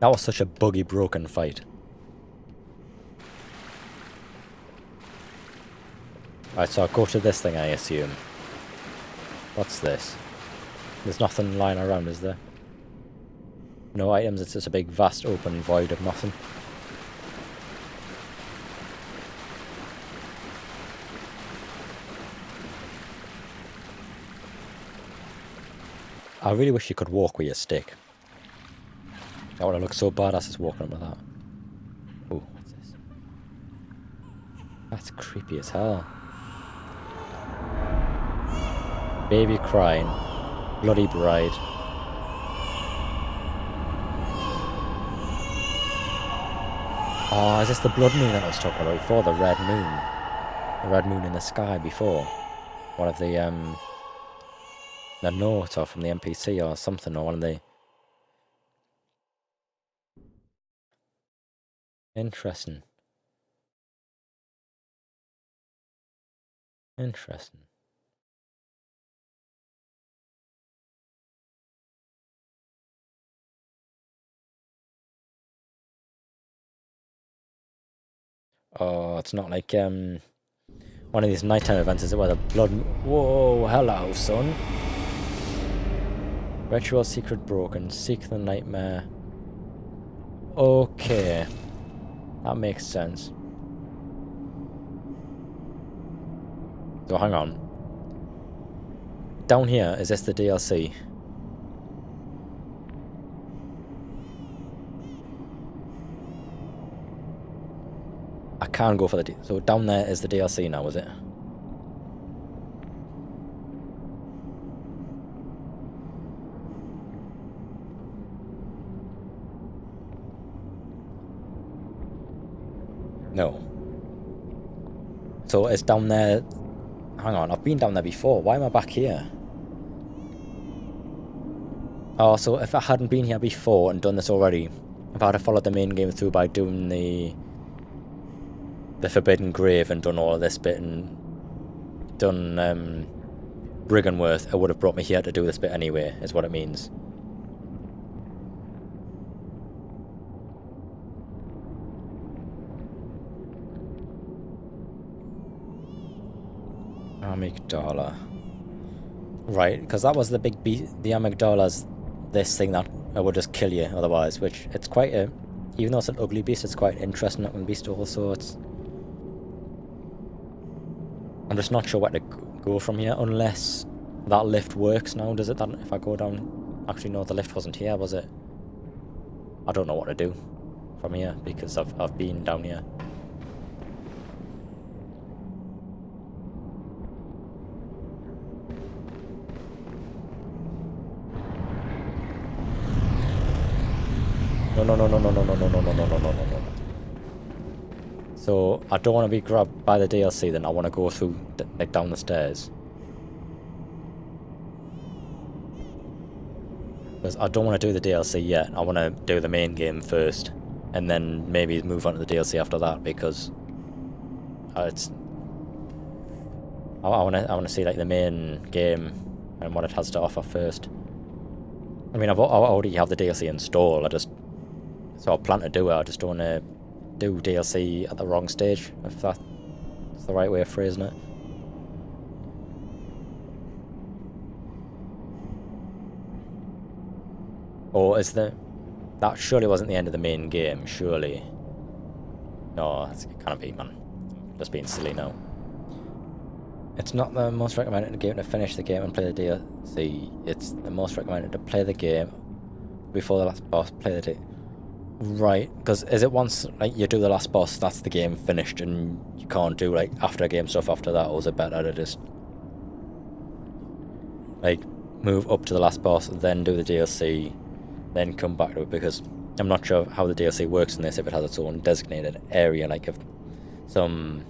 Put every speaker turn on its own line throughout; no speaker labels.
That was such a buggy, broken fight. Right, so I'll go to this thing, I assume. What's this? There's nothing lying around, is there? No items, it's just a big, vast, open void of nothing. I really wish you could walk with your stick. That would have looked so badass just walking up with that. Oh, what's this? That's creepy as hell. Baby crying. Bloody bride. Oh, is this the blood moon that I was talking about before? The red moon. The red moon in the sky before. One of the notes or from the NPC or something, or one of the... Interesting. Interesting. Oh, it's not like one of these nighttime events, is it, where the blood... Whoa, hello, son. Ritual secret broken. Seek the nightmare. Okay. That makes sense. So hang on. Down here, is this the DLC? I can go for the... So down there is the DLC now, is it? No. So it's down there... Hang on, I've been down there before. Why am I back here? Oh, so if I hadn't been here before and done this already, if I had followed the main game through by doing the Forbidden Grave and done all of this bit and done Brigganworth, it would have brought me here to do this bit anyway, is what it means. Amygdala. Right, because that was the big beast. The amygdala's this thing that would just kill you otherwise, which it's quite a... Even though it's an ugly beast, it's quite an interesting looking beast also. It's... I'm just not sure where to go from here, unless that lift works now, does it? That if I go down... Actually, no, the lift wasn't here, was it? I don't know what to do from here, because I've been down here. No. So, I don't want to be grabbed by the DLC then, I want to go through, like, down the stairs. Because I don't want to do the DLC yet, I want to do the main game first. And then maybe move on to the DLC after that, because... it's... I want to see, like, the main game and what it has to offer first. I mean, I already have the DLC installed, so I plan to do it, I just don't want to do DLC at the wrong stage, if that's the right way of phrasing it. Or is that surely wasn't the end of the main game, surely? No, it can't be, man. Just being silly now. It's not the most recommended game to finish the game and play the DLC. It's the most recommended to play the game before the last boss, play the DLC. Right, because is it once like you do the last boss, that's the game finished and you can't do like after game stuff after that, or is it better to just like move up to the last boss, then do the DLC, then come back to it? Because I'm not sure how the DLC works in this, if it has its own designated area, like if some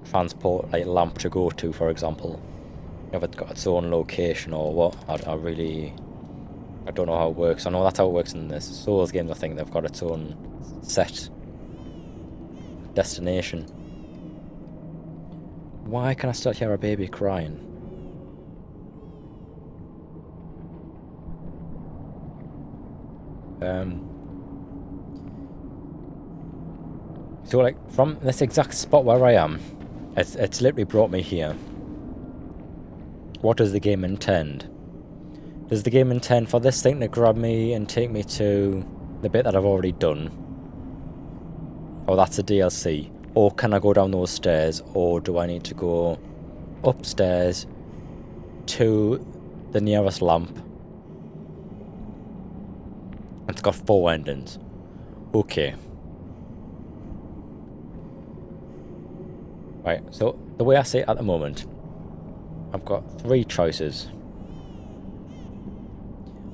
transport like lamp to go to, for example, if it's got its own location or what. I don't know how it works. I know that's how it works in the Souls games. I think they've got its own set destination. Why can I still hear a baby crying? So like from this exact spot where I am, it's literally brought me here. What does the game intend? Does the game intend for this thing to grab me and take me to the bit that I've already done? Oh, that's a DLC. Or can I go down those stairs? Or do I need to go upstairs to the nearest lamp? It's got 4 endings. Okay. Right, so the way I see it at the moment, I've got 3 choices.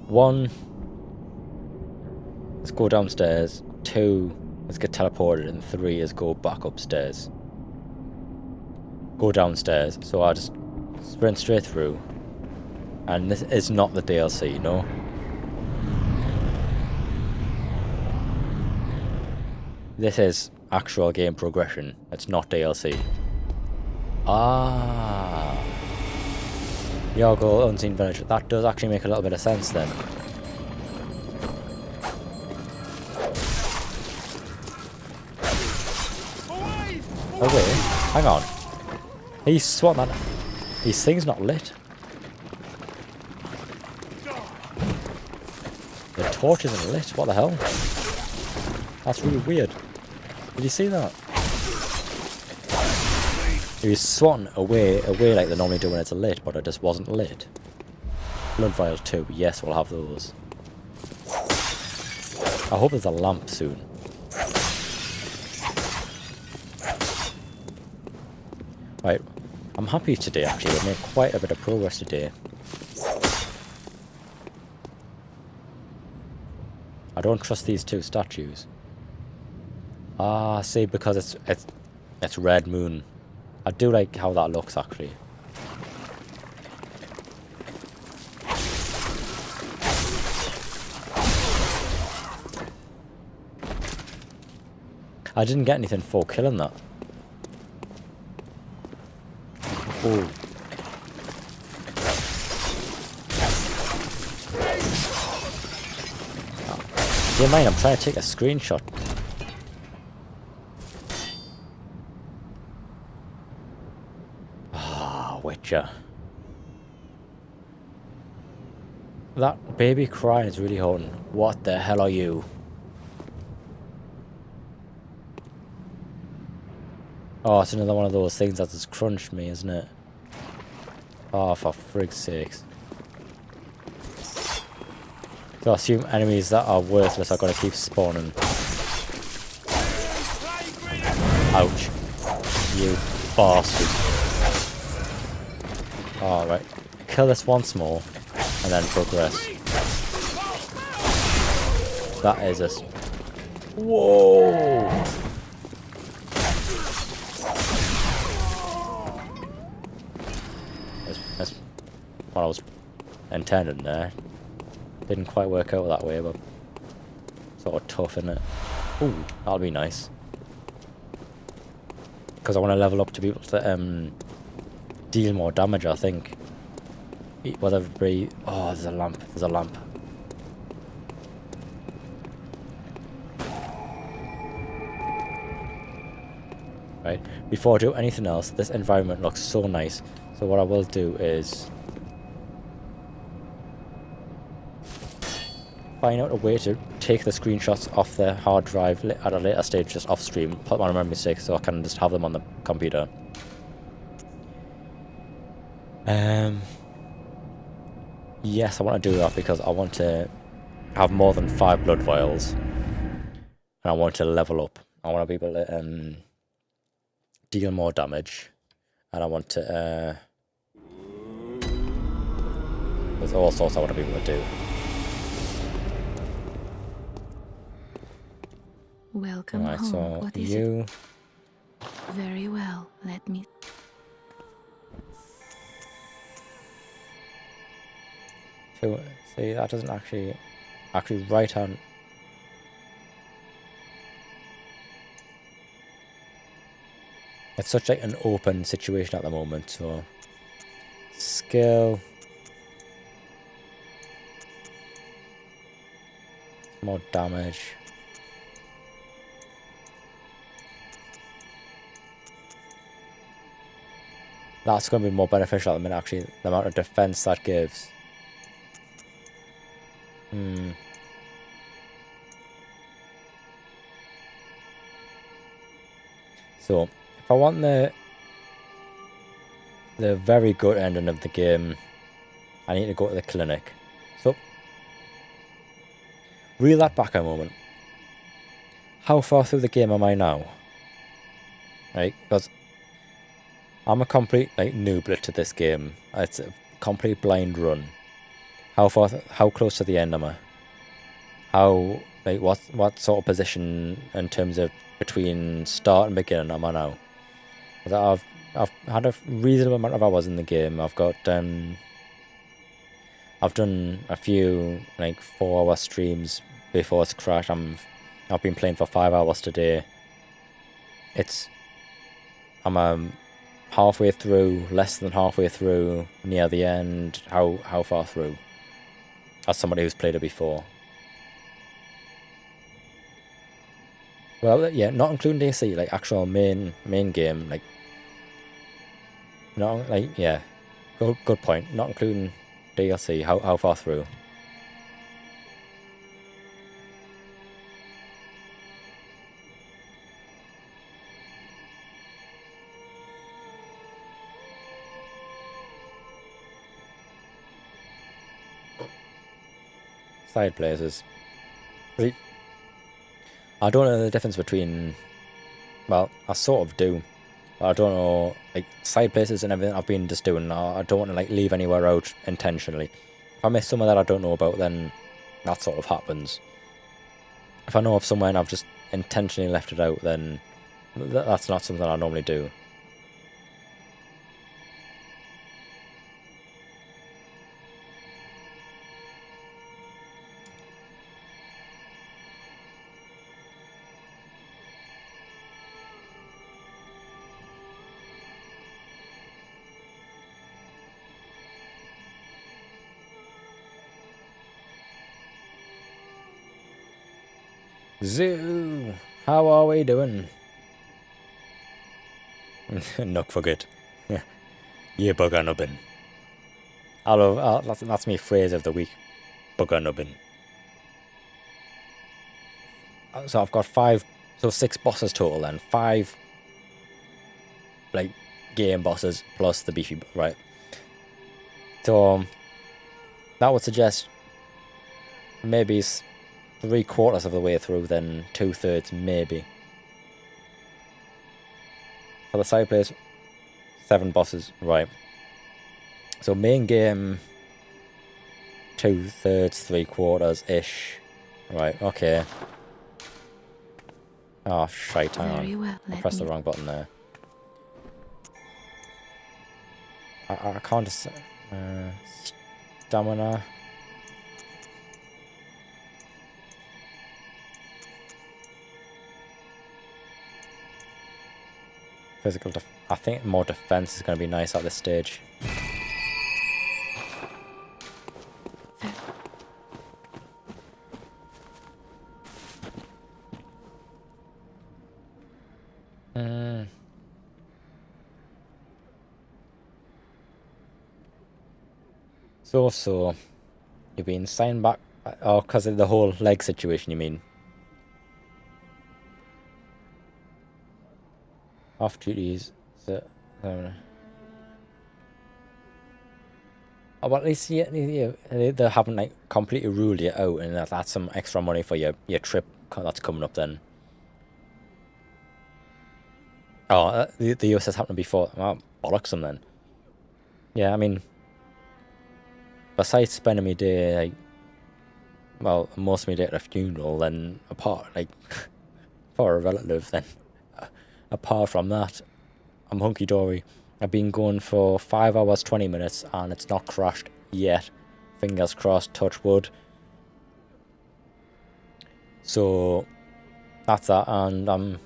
1, let's go downstairs. 2, let's get teleported. And 3 is go back upstairs. Go downstairs. So I just sprint straight through. And this is not the DLC, no? This is actual game progression. It's not DLC. Ah. Yargo Unseen Village. That does actually make a little bit of sense then. Oh wait, hang on. He's swat that. His thing's not lit. The torch isn't lit. What the hell? That's really weird. Did you see that? He was swatting away like they normally do when it's lit, but it just wasn't lit. Blood vials too. Yes, we'll have those. I hope there's a lamp soon. Right, I'm happy today actually. We've made quite a bit of progress today. I don't trust these 2 statues. Ah, see, because it's Red Moon. I do like how that looks actually. I didn't get anything for killing that. Oh. Do you mind? I'm trying to take a screenshot. Ah, Witcher. That baby crying is really haunting. What the hell are you? Oh, it's another one of those things that just crunched me, isn't it? Oh, for frig's sakes. So I assume enemies that are worthless are going to keep spawning. Ouch. You bastard. Alright. Kill this once more, and then progress. That is a... Whoa! That's what I was intending there. Didn't quite work out that way, but sort of tough, isn't it? Ooh, that'll be nice. Because I want to level up to be able to deal more damage, I think. Whether it be... Oh, there's a lamp. There's a lamp. Right. Before I do anything else, this environment looks so nice. So what I will do is... find out a way to take the screenshots off the hard drive at a later stage, just off stream, put them on a memory stick so I can just have them on the computer. Yes, I want to do that because I want to have more than 5 blood vials, and I want to level up. I want to be able to deal more damage, and I want to there's all sorts I want to be able to do.
Welcome
Right,
home.
so
What is
you...
it? Very well. Let me...
So, see, that doesn't actually right hand... It's such like an open situation at the moment, so... Skill... More damage... That's going to be more beneficial at the minute, actually, the amount of defense that gives. So, if I want the very good ending of the game, I need to go to the clinic. So, reel that back a moment. How far through the game am I now? Right, because I'm a complete nooblet to this game. It's a complete blind run. How close to the end am I? How, what sort of position in terms of between start and beginning am I now? Because I've had a reasonable amount of hours in the game. I've done a few 4-hour streams before it's crashed. I've been playing for 5 hours today. I'm halfway through, less than halfway through, near the end. How far through? As somebody who's played it before. Well, yeah, not including DC, actual main game, yeah, good point. Not including DLC. How far through? Side places. See, I don't know the difference between. Well, I sort of do. But I don't know, side places and everything I've been just doing. I don't want to leave anywhere out intentionally. If I miss somewhere that I don't know about, then that sort of happens. If I know of somewhere and I've just intentionally left it out, then that's not something I normally do. Zoo! How are we doing? Nook for good. You bugger nubbin. That's my phrase of the week. Bugger nubbin. So I've got 6 bosses total then. 5 game bosses plus the beefy, right? So that would suggest maybe 3/4 of the way through, then 2/3 maybe. For the side place, 7 bosses, right? So main game, 2/3, 3/4 ish, right? Okay. Oh shite! Hang on.
Well,
I pressed the wrong button there. I can't just stamina. Physical I think more defense is going to be nice at this stage. So, you've been signed back, oh, because of the whole leg situation, you mean? Off duties, so, oh, well, at least they haven't completely ruled you out, and that's some extra money for your trip that's coming up then. Oh, the US has happened before. Well, bollocks them then. Yeah, I mean, besides spending my day, well, most of my day at a funeral, then apart, for a relative, then apart from that, I'm hunky-dory. I've been going for 5 hours, 20 minutes, and it's not crashed yet. Fingers crossed, touch wood. So, that's that, and I'm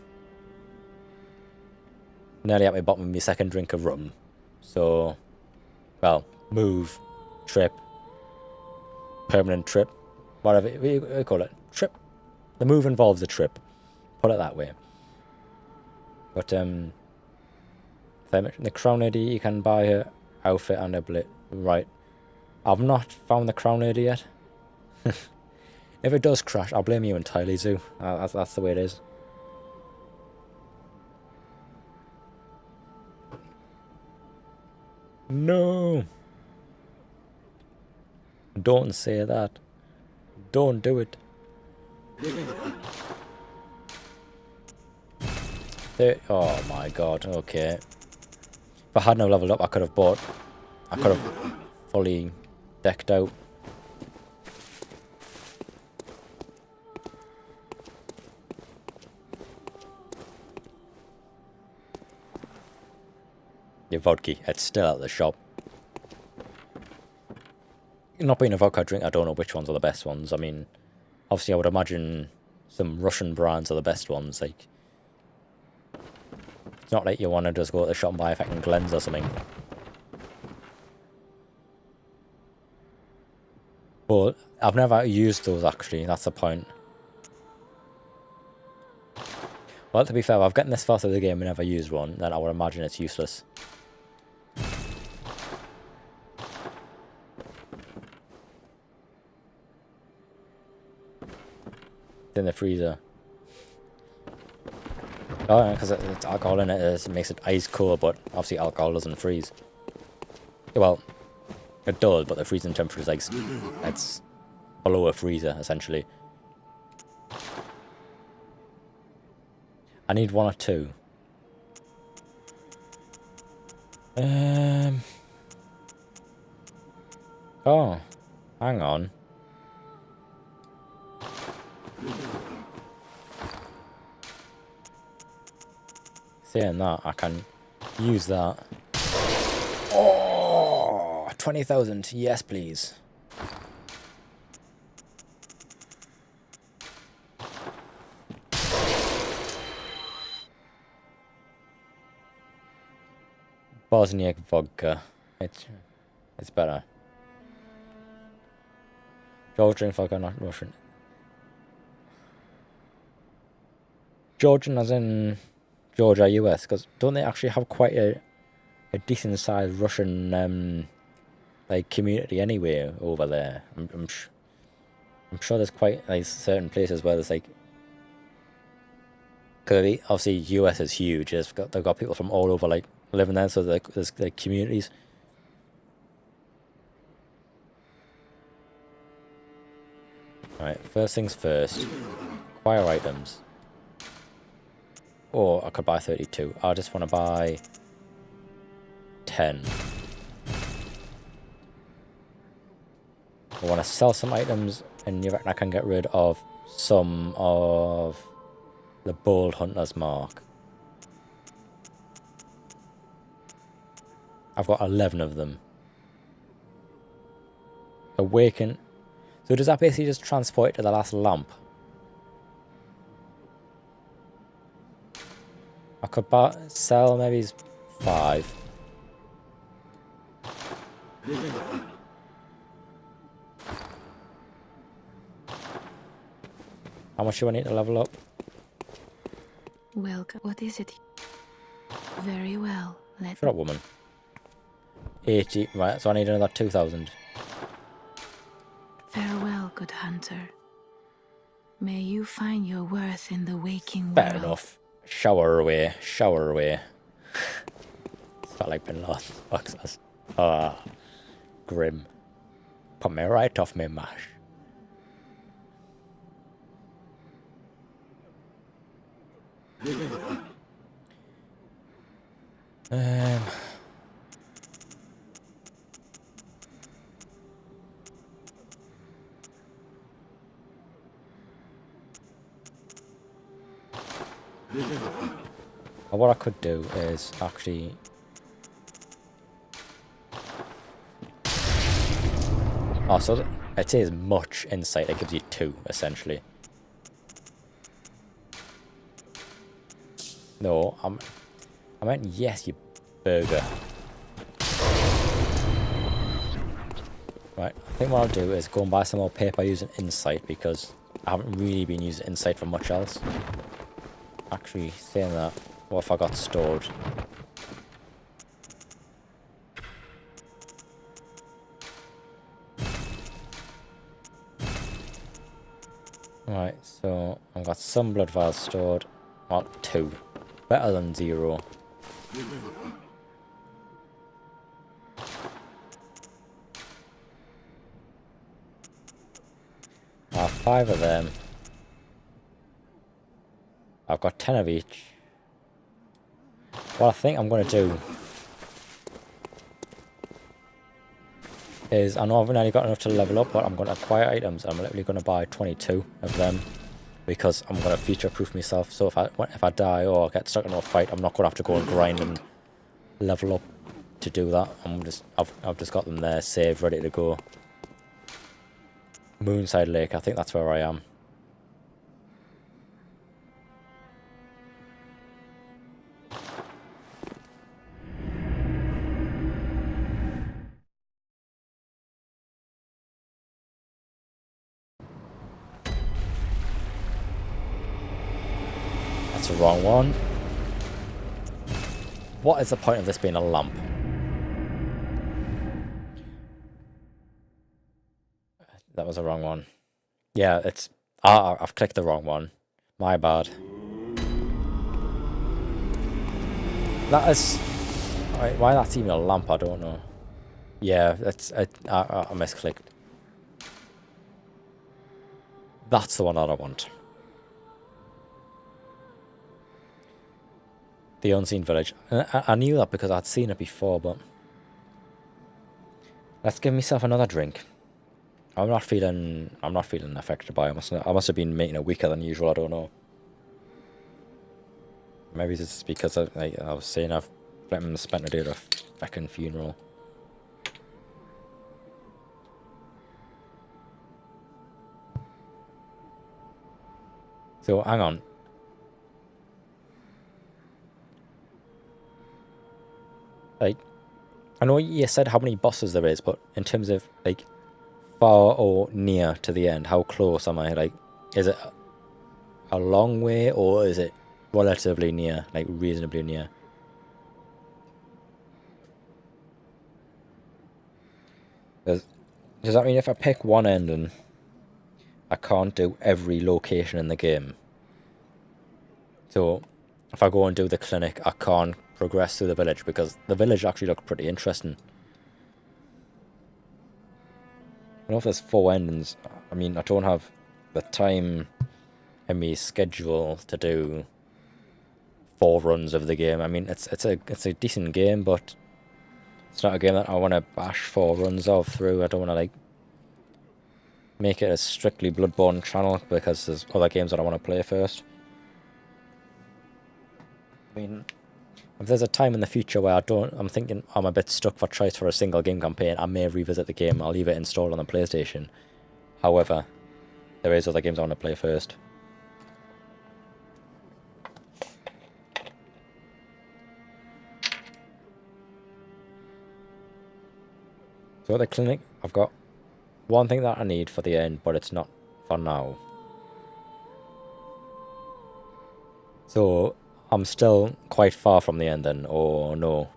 nearly at my bottom of my second drink of rum. So, well, move, trip, permanent trip, whatever you call it, trip. The move involves a trip, put it that way. But In the Crown Lady, you can buy her outfit and a blade. Right. I've not found the Crown Lady yet. If it does crash, I'll blame you entirely, Zoo. That's the way it is. No! Don't say that. Don't do it. Oh my god, okay. If I hadn't leveled up, I could have fully decked out. Your vodka, it's still at the shop. Not being a vodka drink, I don't know which ones are the best ones. I mean, obviously I would imagine some Russian brands are the best ones. Like, it's not like you want to just go to the shop and buy a fucking Glens or something. But I've never used those actually, that's the point. Well, to be fair, if I've gotten this far through the game and never used one, then I would imagine it's useless. In the freezer. Oh, yeah, because it's alcohol in it, it makes it ice cold, but obviously alcohol doesn't freeze. Well, it does, but the freezing temperature is like, it's below a freezer, essentially. I need 1 or 2. Oh, hang on. Saying that, I can use that. Oh, 20,000. Yes, please. Bosniak vodka. It's better. Georgian vodka, not Russian. Georgian as in Georgia, US, because don't they actually have quite a decent sized Russian like community anyway over there? I'm sure there's quite like certain places where there's like, because obviously US is huge. They've got people from all over like living there, so there's like communities. Right, first things first. Acquire items. Or I could buy 32. I just want to buy 10. I want to sell some items, and you reckon I can get rid of some of the Bold Hunter's Mark. I've got 11 of them. Awaken. So does that basically just transport it to the last lamp? I could sell maybe 5. How much do I need to level up?
Welcome. What is it? Very well.
Shut up, woman. 80. Right, so I need another 2,000.
Farewell, good hunter. May you find your worth in the waking
Fair
world.
enough. Shower away. Shower away. It's felt like been lost. Access. Ah. Grim. Put me right off me mash. What I could do is actually so it says much insight. It gives you 2 essentially. No, I meant yes, you burger. Right, I think what I'll do is go and buy some more paper using insight, because I haven't really been using insight for much else. Actually, saying that, what if I got stored? Right, so I've got some blood vials stored. Well, 2. Better than 0. I have 5 of them. I've got 10 of each. What I think I'm going to do is, I know I've only got enough to level up, but I'm going to acquire items. I'm literally going to buy 22 of them because I'm going to future-proof myself. So if I die or get stuck in a fight, I'm not going to have to go and grind and level up to do that. I've just got them there, saved, ready to go. Moonside Lake, I think that's where I am. That's the wrong one. What is the point of this being a lamp? That was the wrong one. Yeah, it's... I've clicked the wrong one. My bad. That is... Why that's even a lamp, I don't know. Yeah, that's... I misclicked. That's the one that I want. The Unseen Village. I knew that because I'd seen it before, but... Let's give myself another drink. I'm not feeling affected by it. I must have been making it weaker than usual, I don't know. Maybe it's because I was saying I've spent a day at a fucking funeral. So, hang on. Like, I know you said how many bosses there is, but in terms of, like, far or near to the end, how close am I? Like, is it a long way, or is it relatively near, like, reasonably near? Does that mean if I pick one ending, I can't do every location in the game? So, if I go and do the clinic, I can't progress through the village, because the village actually looked pretty interesting. I know if there's 4 endings, I mean, I don't have the time in my schedule to do 4 runs of the game. I mean, it's a decent game, but it's not a game that I want to bash 4 runs of through. I don't want to, like, make it a strictly Bloodborne channel, because there's other games that I want to play first. I mean, if there's a time in the future where I'm thinking I'm a bit stuck for choice for a single game campaign, I may revisit the game. I'll leave it installed on the PlayStation. However, there is other games I want to play first. So at the clinic, I've got one thing that I need for the end, but it's not for now. So I'm still quite far from the end then, or no?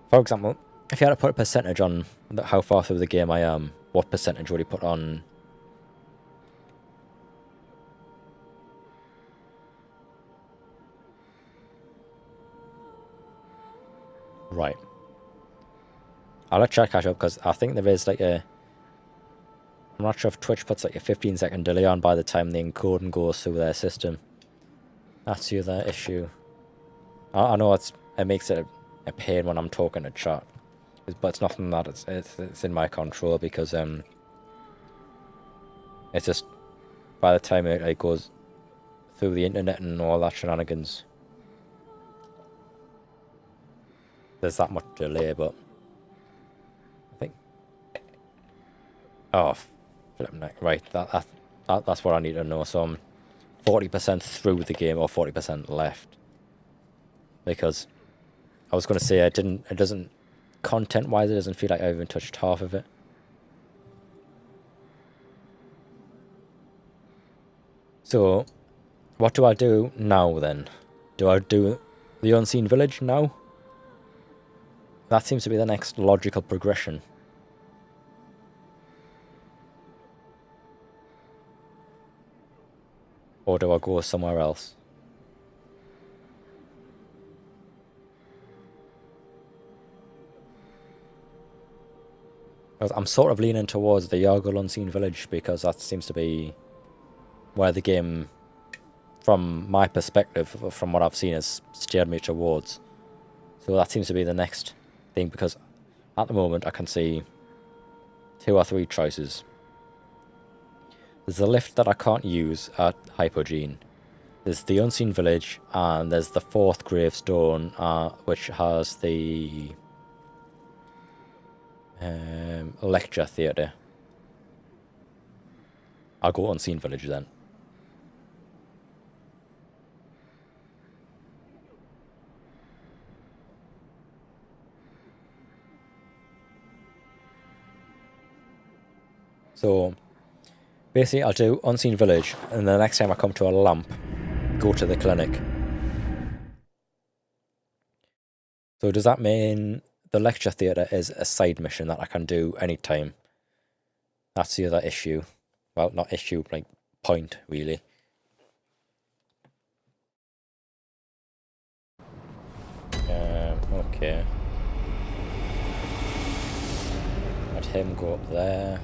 For example, if you had to put a percentage on how far through the game I am, what percentage would you put on? Right. I'll let chat catch up, because I think there is like a... I'm not sure if Twitch puts like a 15-second delay on by the time the encoding goes through their system. That's the other issue. I know it makes it a pain when I'm talking to chat, but it's nothing that it's in my control, because it's just by the time it goes through the internet and all that shenanigans, there's that much delay. But I think, oh, right, that's what I need to know. So I'm 40% through the game, or 40% left, because I was going to say it doesn't, content-wise, it doesn't feel like I even touched half of it. So, what do I do now then? Do I do the Unseen Village now? That seems to be the next logical progression. Or do I go somewhere else? 'Cause I'm sort of leaning towards the Yargul Unseen Village because that seems to be where the game, from my perspective, from what I've seen, has steered me towards. So that seems to be the next thing, because at the moment I can see 2 or 3 choices. There's a lift that I can't use at Hypogene. There's the Unseen Village, and there's the 4th gravestone, which has the lecture theatre. I'll go Unseen Village then. So basically I'll do Unseen Village, and the next time I come to a lamp, go to the clinic. So does that mean the lecture theatre is a side mission that I can do anytime? That's the other issue. Well, not issue, like point, really. Okay. Let him go up there.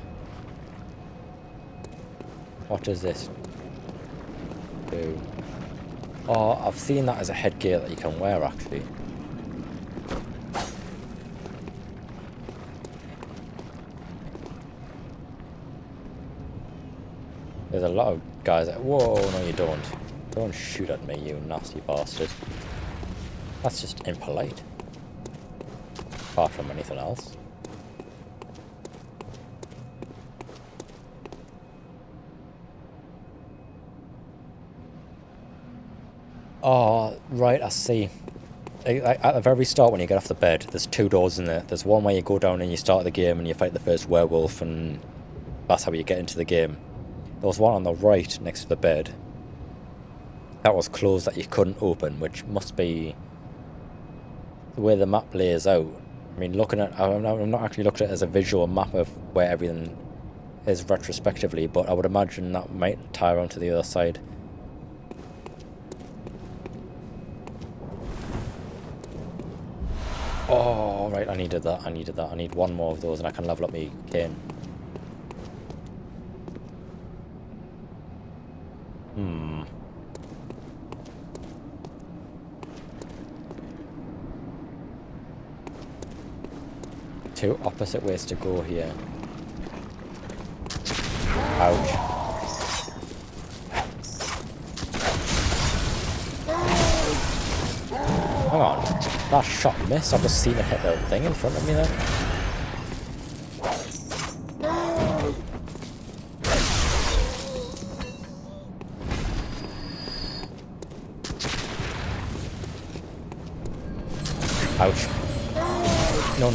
What does this do? Oh, I've seen that as a headgear that you can wear, actually. There's a lot of guys that... Whoa, no you don't. Don't shoot at me, you nasty bastard. That's just impolite. Apart from anything else. Oh, right, I see. At the very start, when you get off the bed, there's 2 doors in there. There's one where you go down and you start the game and you fight the first werewolf, and that's how you get into the game. There was one on the right next to the bed that was closed that you couldn't open, which must be the way the map lays out. I mean, looking at... I'm not actually looking at it as a visual map of where everything is retrospectively, but I would imagine that might tie around to the other side. Oh, right, I needed that. I need 1 more of those and I can level up my cane. Two opposite ways to go here. Ouch. Hang on. That shot missed. I've just seen it hit the thing in front of me there. Ouch. No.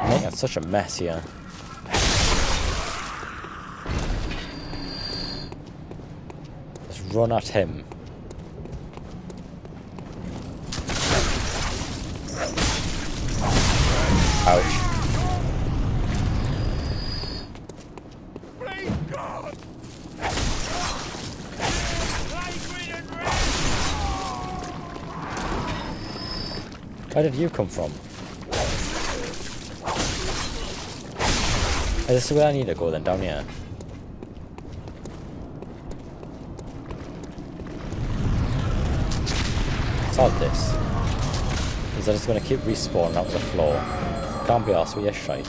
Making such a mess here. Let's run at him. Ouch. Where did you come from? Is this where I need to go then? Down here? Sod this. Is that just going to keep respawning out of the floor? Can't be arsed with your shite.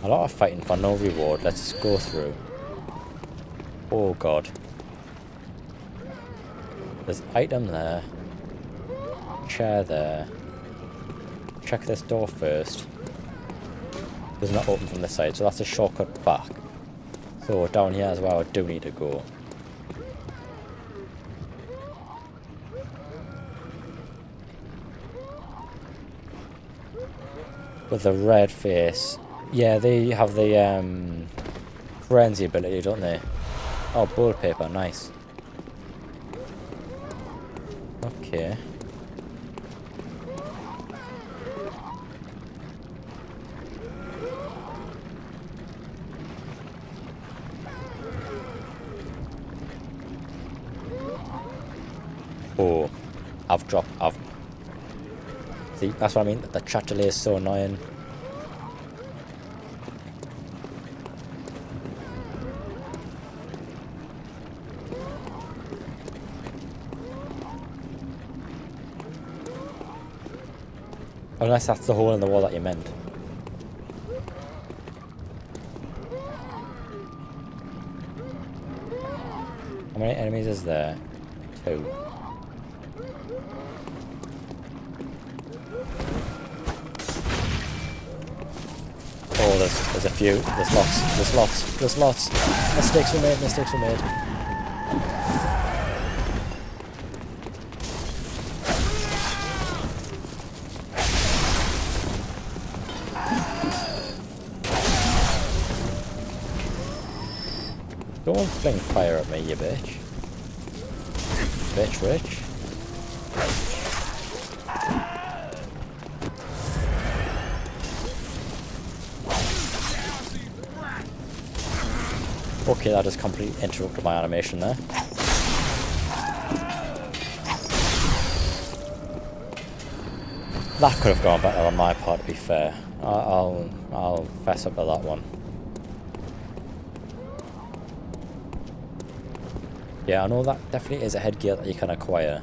A lot of fighting for no reward. Let's just go through. Oh god. There's item there. Chair there. Check this door first. Does not open from this side, so that's a shortcut back. So down here as well, I do need to go. with the red face. Yeah, they have the frenzy ability, don't they? Oh, bullet paper, nice. Okay. Oh, I've... See, that's what I mean, the chat delay is so annoying. Unless that's the hole in the wall that you meant. How many enemies is there? 2. Oh, there's a few. There's lots. Mistakes were made. Don't fling fire at me, you bitch. Rich. Okay, that just completely interrupted my animation there. That could have gone better on my part, to be fair. I'll fess up to that one. Yeah, I know that definitely is a headgear that you can acquire.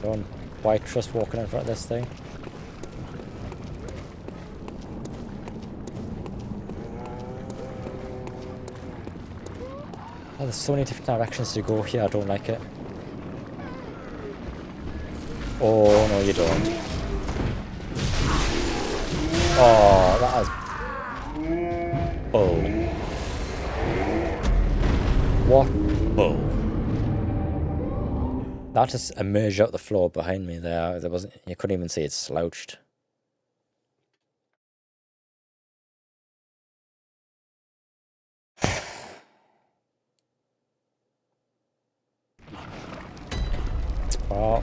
Don't quite trust walking in front of this thing. Oh, there's so many different directions to go here, I don't like it. Oh, no you don't. Oh, that is... bull. What bull? That just emerged out the floor behind me there. There wasn't... You couldn't even see it slouched. Well,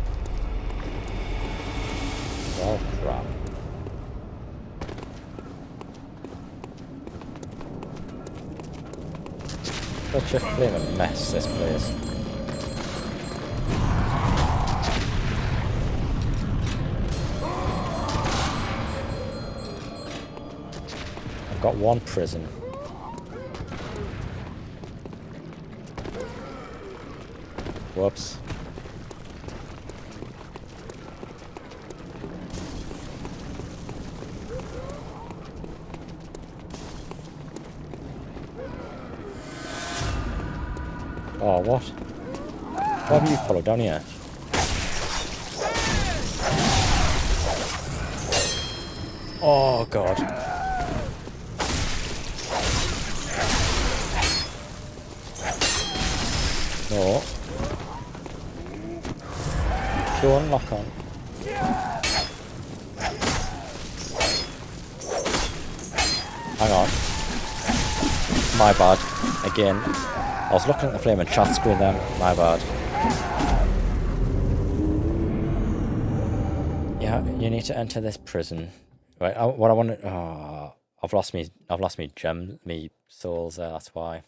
crap. Such a flaming mess, this place. I've got one prison. Whoops. Oh, what? Why have you followed down here? Oh, God. No. Don't lock on. Hang on. My bad. Again. I was looking at the flaming chat screen then. My bad. Yeah, you need to enter this prison. Right, what I want to... Oh, I've lost me gem, me souls there, that's why.